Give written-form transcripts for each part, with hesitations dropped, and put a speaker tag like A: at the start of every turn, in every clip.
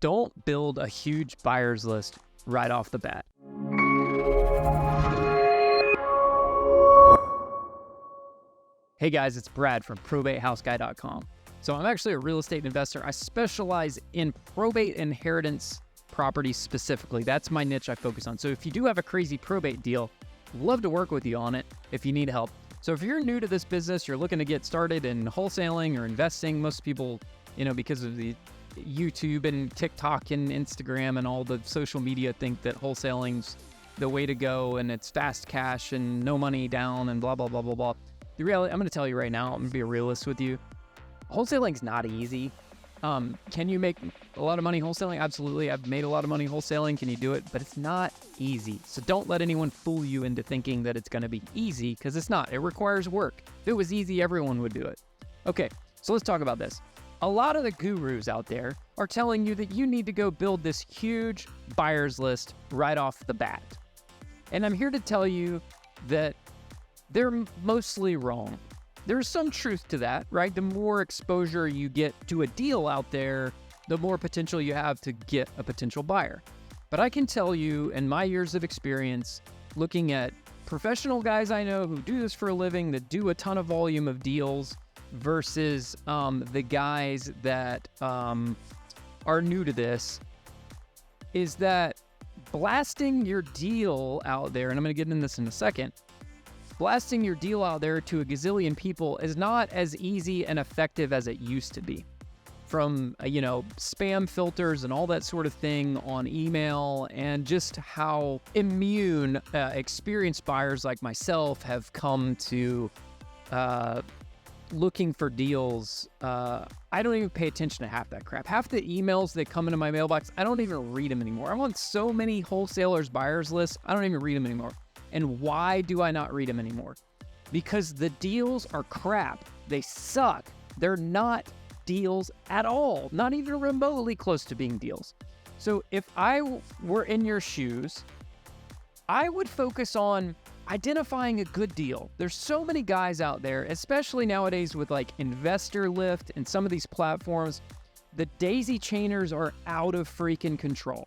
A: Don't build a huge buyer's list right off the bat. Hey guys, it's Brad from probatehouseguy.com. So I'm actually a real estate investor. I specialize in probate inheritance properties specifically. That's my niche I focus on. So if you do have a crazy probate deal, I'd love to work with you on it if you need help. So if you're new to this business, you're looking to get started in wholesaling or investing, most people, because of the YouTube and TikTok and Instagram and all the social media think that wholesaling's the way to go and it's fast cash and no money down and blah, blah, blah, blah, blah. The reality, I'm going to tell you right now, I'm going to be a realist with you. Wholesaling's not easy. Can you make a lot of money wholesaling? Absolutely. I've made a lot of money wholesaling. Can you do it? But it's not easy. So don't let anyone fool you into thinking that it's going to be easy, because it's not. It requires work. If it was easy, everyone would do it. Okay, so let's talk about this. A lot of the gurus out there are telling you that you need to go build this huge buyer's list right off the bat. And I'm here to tell you that they're mostly wrong. There's some truth to that, right? The more exposure you get to a deal out there, the more potential you have to get a potential buyer. But I can tell you, in my years of experience, looking at professional guys I know who do this for a living, that do a ton of volume of deals, versus the guys that are new to this, is that blasting your deal out there, and I'm going to get into this in a second, blasting your deal out there to a gazillion people is not as easy and effective as it used to be. From, spam filters and all that sort of thing on email, and just how immune experienced buyers like myself have come to looking for deals. I don't even pay attention to half that crap. Half the emails that come into my mailbox, I don't even read them anymore. I'm on so many wholesalers buyers lists, I don't even read them anymore. And why do I not read them anymore? Because the deals are crap. They suck. They're not deals at all, not even remotely close to being deals. So if I were in your shoes, I would focus on identifying a good deal. There's so many guys out there, especially nowadays with like Investor Lift and some of these platforms. The daisy chainers are out of freaking control.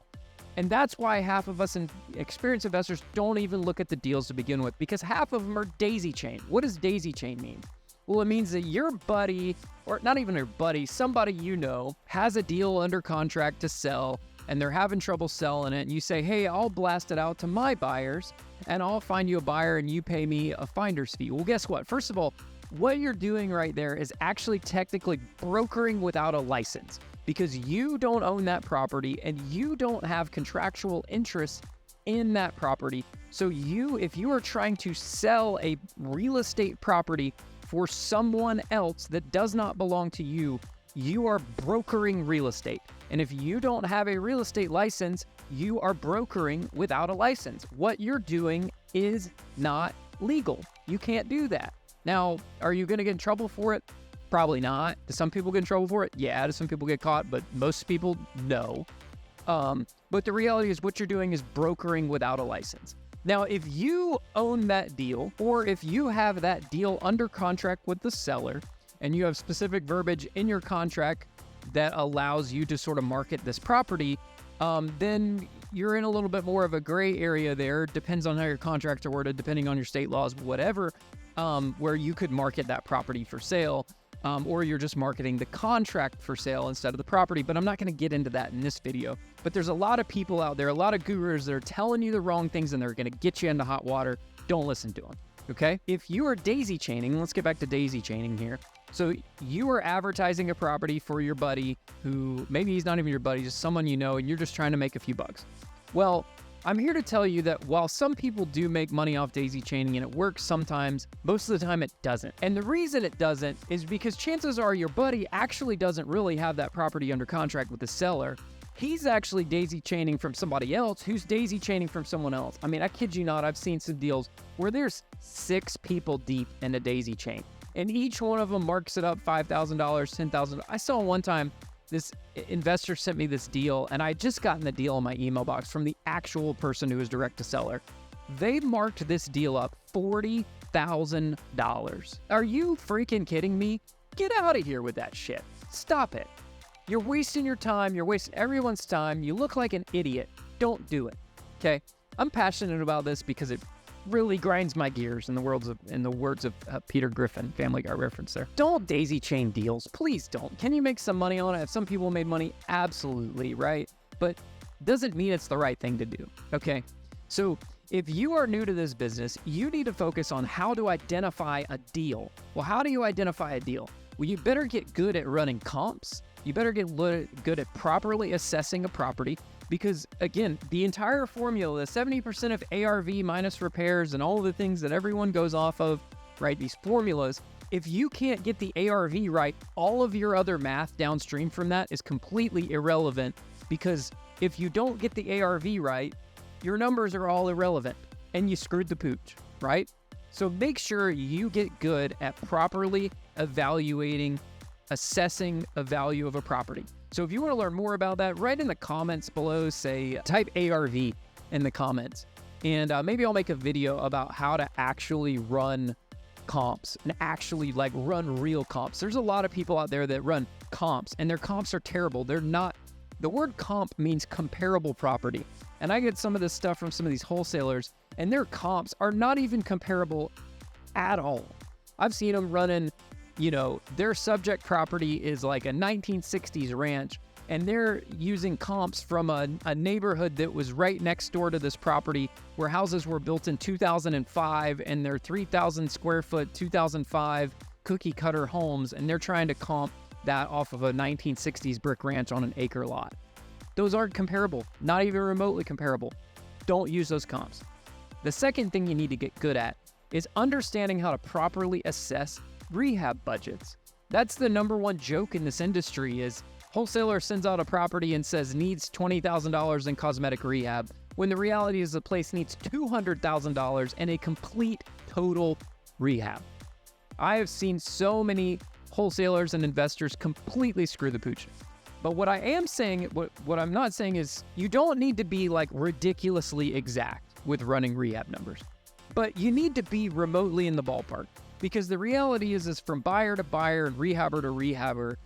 A: And that's why half of us experienced investors don't even look at the deals to begin with, because half of them are daisy chain. What does daisy chain mean? Well, it means that your buddy, or not even your buddy, somebody you know, has a deal under contract to sell and they're having trouble selling it. And you say, hey, I'll blast it out to my buyers and I'll find you a buyer and you pay me a finder's fee. Well, guess what? First of all, what you're doing right there is actually technically brokering without a license, because you don't own that property and you don't have contractual interest in that property. So if you are trying to sell a real estate property for someone else that does not belong to you, you are brokering real estate. And if you don't have a real estate license, you are brokering without a license. What you're doing is not legal. You can't do that. Now, are you going to get in trouble for it? Probably not. Do some people get in trouble for it? Yeah. Do some people get caught? But most people, no. But the reality is what you're doing is brokering without a license. Now, if you own that deal, or if you have that deal under contract with the seller, and you have specific verbiage in your contract that allows you to sort of market this property, then you're in a little bit more of a gray area there. Depends on how your contracts are worded, depending on your state laws, whatever, where you could market that property for sale, or you're just marketing the contract for sale instead of the property. But I'm not going to get into that in this video. But there's a lot of people out there, a lot of gurus that are telling you the wrong things, and they're going to get you into hot water. Don't listen to them, okay? If you are daisy chaining, let's get back to daisy chaining here. So you are advertising a property for your buddy who, maybe he's not even your buddy, just someone you know, and you're just trying to make a few bucks. Well, I'm here to tell you that while some people do make money off daisy chaining and it works sometimes, most of the time it doesn't. And the reason it doesn't is because chances are your buddy actually doesn't really have that property under contract with the seller. He's actually daisy chaining from somebody else who's daisy chaining from someone else. I mean, I kid you not, I've seen some deals where there's 6 people deep in a daisy chain, and each one of them marks it up $5,000, $10,000. I saw one time this investor sent me this deal, and I just gotten the deal in my email box from the actual person who was direct to seller. They marked this deal up $40,000. Are you freaking kidding me? Get out of here with that shit. Stop it. You're wasting your time. You're wasting everyone's time. You look like an idiot. Don't do it. Okay? I'm passionate about this because it really grinds my gears in the words of Peter Griffin, Family Guy reference there. Don't daisy chain deals. Please don't. Can you make some money on it? Have some people made money? Absolutely, right? But doesn't mean it's the right thing to do. Okay? So if you are new to this business, you need to focus on how to identify a deal. Well, how do you identify a deal? Well, you better get good at running comps. You better get good at properly assessing a property because, again, the entire formula, the 70% of ARV minus repairs and all the things that everyone goes off of, right, these formulas, if you can't get the ARV right, all of your other math downstream from that is completely irrelevant because if you don't get the ARV right, your numbers are all irrelevant and you screwed the pooch, right? So make sure you get good at properly evaluating, assessing a value of a property. So if you want to learn more about that, write in the comments below, say type ARV in the comments. And maybe I'll make a video about how to actually run comps and actually like run real comps. There's a lot of people out there that run comps and their comps are terrible. They're not, the word comp means comparable property. And I get some of this stuff from some of these wholesalers and their comps are not even comparable at all. I've seen them running, you know, their subject property is like a 1960s ranch and they're using comps from a neighborhood that was right next door to this property where houses were built in 2005 and they're 3,000 square foot, 2005 cookie cutter homes, and they're trying to comp that off of a 1960s brick ranch on an acre lot. Those aren't comparable, not even remotely comparable. Don't use those comps. The second thing you need to get good at is understanding how to properly assess rehab budgets. That's the number one joke in this industry is wholesaler sends out a property and says needs $20,000 in cosmetic rehab, when the reality is the place needs $200,000 and a complete total rehab. I have seen so many wholesalers and investors completely screw the pooch. But what I am saying, what I'm not saying is you don't need to be like ridiculously exact with running rehab numbers, but you need to be remotely in the ballpark because the reality is from buyer to buyer and rehabber to rehabber,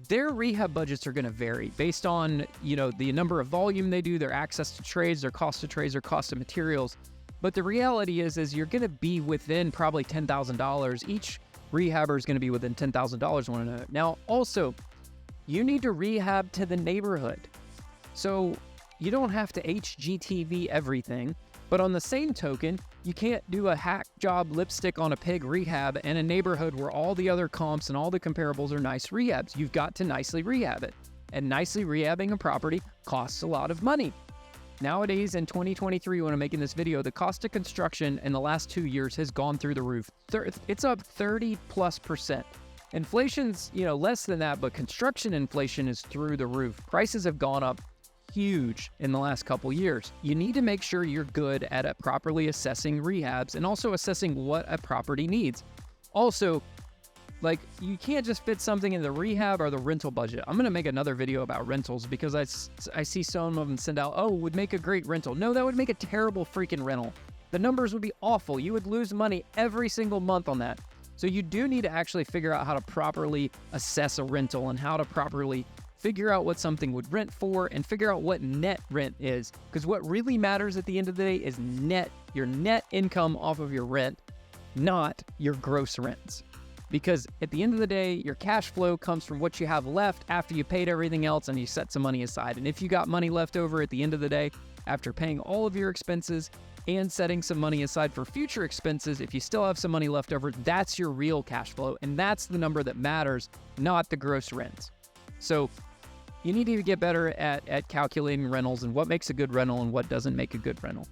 A: their rehab budgets are going to vary based on, you know, the number of volume they do, their access to trades, their cost of trades, their cost of materials. But the reality is you're going to be within probably $10,000. Each rehabber is going to be within $10,000 one another. Now, also, you need to rehab to the neighborhood. So you don't have to HGTV everything, but on the same token, you can't do a hack job lipstick on a pig rehab in a neighborhood where all the other comps and all the comparables are nice rehabs. You've got to nicely rehab it. And nicely rehabbing a property costs a lot of money. Nowadays, in 2023, when I'm making this video, the cost of construction in the last 2 years has gone through the roof. It's up 30+%. Inflation's, you know, less than that, but construction inflation is through the roof. Prices have gone up huge in the last couple years. You need to make sure you're good at properly assessing rehabs and also assessing what a property needs. Also, like, you can't just fit something in the rehab or the rental budget. I'm going to make another video about rentals because I see some of them send out, oh, would make a great rental. No, that would make a terrible freaking rental. The numbers would be awful. You would lose money every single month on that. So you do need to actually figure out how to properly assess a rental and how to properly figure out what something would rent for and figure out what net rent is. Because what really matters at the end of the day is your net income off of your rent, not your gross rents. Because at the end of the day, your cash flow comes from what you have left after you paid everything else and you set some money aside. And if you got money left over at the end of the day, after paying all of your expenses and setting some money aside for future expenses, if you still have some money left over, that's your real cash flow. And that's the number that matters, not the gross rents. So you need to get better at calculating rentals and what makes a good rental and what doesn't make a good rental.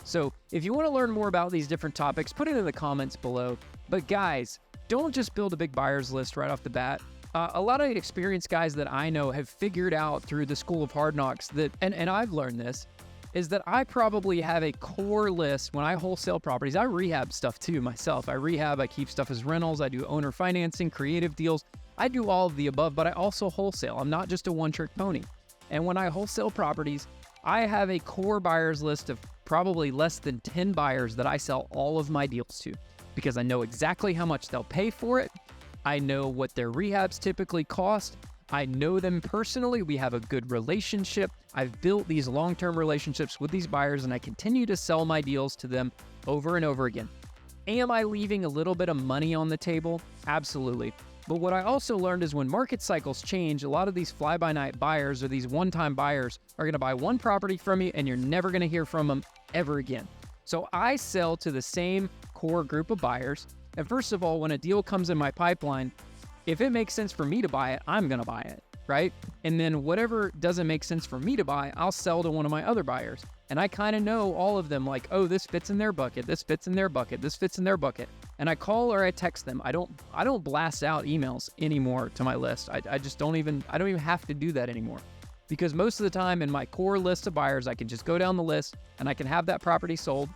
A: So if you want to learn more about these different topics, put it in the comments below. But guys, don't just build a big buyers list right off the bat. A lot of experienced guys that I know have figured out through the School of Hard Knocks that, and I've learned this, is that I probably have a core list when I wholesale properties. I rehab stuff too myself. I keep stuff as rentals. I do owner financing, creative deals. I do all of the above, but I also wholesale. I'm not just a one-trick pony. And when I wholesale properties, I have a core buyers list of probably less than 10 buyers that I sell all of my deals to because I know exactly how much they'll pay for it. I know what their rehabs typically cost. I know them personally. We have a good relationship. I've built these long-term relationships with these buyers, and I continue to sell my deals to them over and over again. Am I leaving a little bit of money on the table? Absolutely. But what I also learned is when market cycles change, a lot of these fly-by-night buyers or these one-time buyers are going to buy one property from you and you're never going to hear from them ever again. So I sell to the same core group of buyers. And first of all, when a deal comes in my pipeline, if it makes sense for me to buy it, I'm going to buy it, right? And then whatever doesn't make sense for me to buy, I'll sell to one of my other buyers. And I kind of know all of them, like, oh, this fits in their bucket, this fits in their bucket, this fits in their bucket. And I call or I text them. I don't blast out emails anymore to my list. I don't even have to do that anymore. Because most of the time in my core list of buyers, I can just go down the list and I can have that property sold.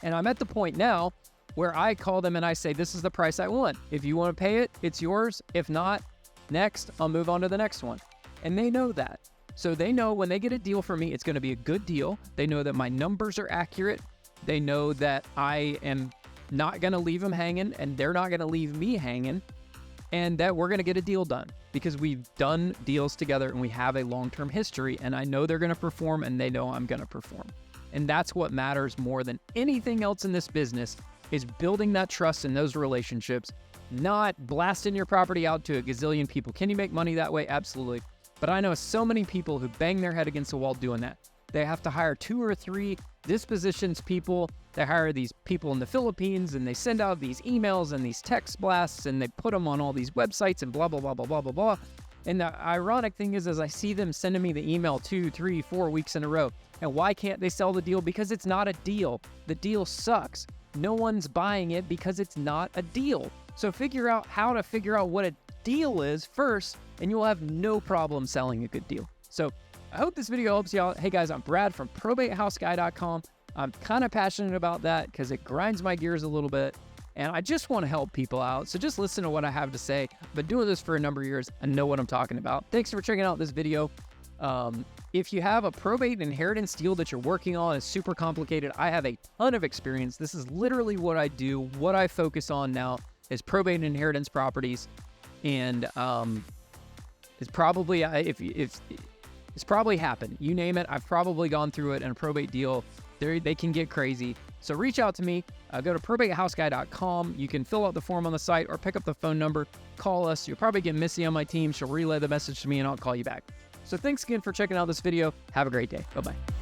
A: And I'm at the point now where I call them and I say, this is the price I want. If you want to pay it, it's yours. If not, next, I'll move on to the next one. And they know that. So they know when they get a deal from me, it's going to be a good deal. They know that my numbers are accurate. They know that I am not going to leave them hanging and they're not going to leave me hanging, and that we're going to get a deal done because we've done deals together and we have a long-term history, and I know they're going to perform and they know I'm going to perform. And that's what matters more than anything else in this business, is building that trust in those relationships, not blasting your property out to a gazillion people. Can you make money that way? Absolutely. But I know so many people who bang their head against the wall doing that. They have to hire 2 or 3 dispositions people. They hire these people in the Philippines and they send out these emails and these text blasts and they put them on all these websites and blah, blah, blah, blah, blah, blah, blah. And the ironic thing is I see them sending me the email 2, 3, 4 weeks in a row. And why can't they sell the deal? Because it's not a deal. The deal sucks. No one's buying it because it's not a deal. So figure out how to figure out what a deal is first, and you'll have no problem selling a good deal. So I hope this video helps you out. Hey guys, I'm Brad from probatehouseguy.com. I'm kind of passionate about that because it grinds my gears a little bit, and I just want to help people out. So just listen to what I have to say. I've been doing this for a number of years. I know what I'm talking about. Thanks for checking out this video. If you have a probate inheritance deal that you're working on, it's super complicated. I have a ton of experience. This is literally what I do. What I focus on now is probate and inheritance properties. And it's probably, it's probably happened. You name it, I've probably gone through it in a probate deal. They can get crazy. So reach out to me. Go to probatehouseguy.com. You can fill out the form on the site or pick up the phone number. Call us. You'll probably get Missy on my team. She'll relay the message to me and I'll call you back. So thanks again for checking out this video. Have a great day. Bye-bye.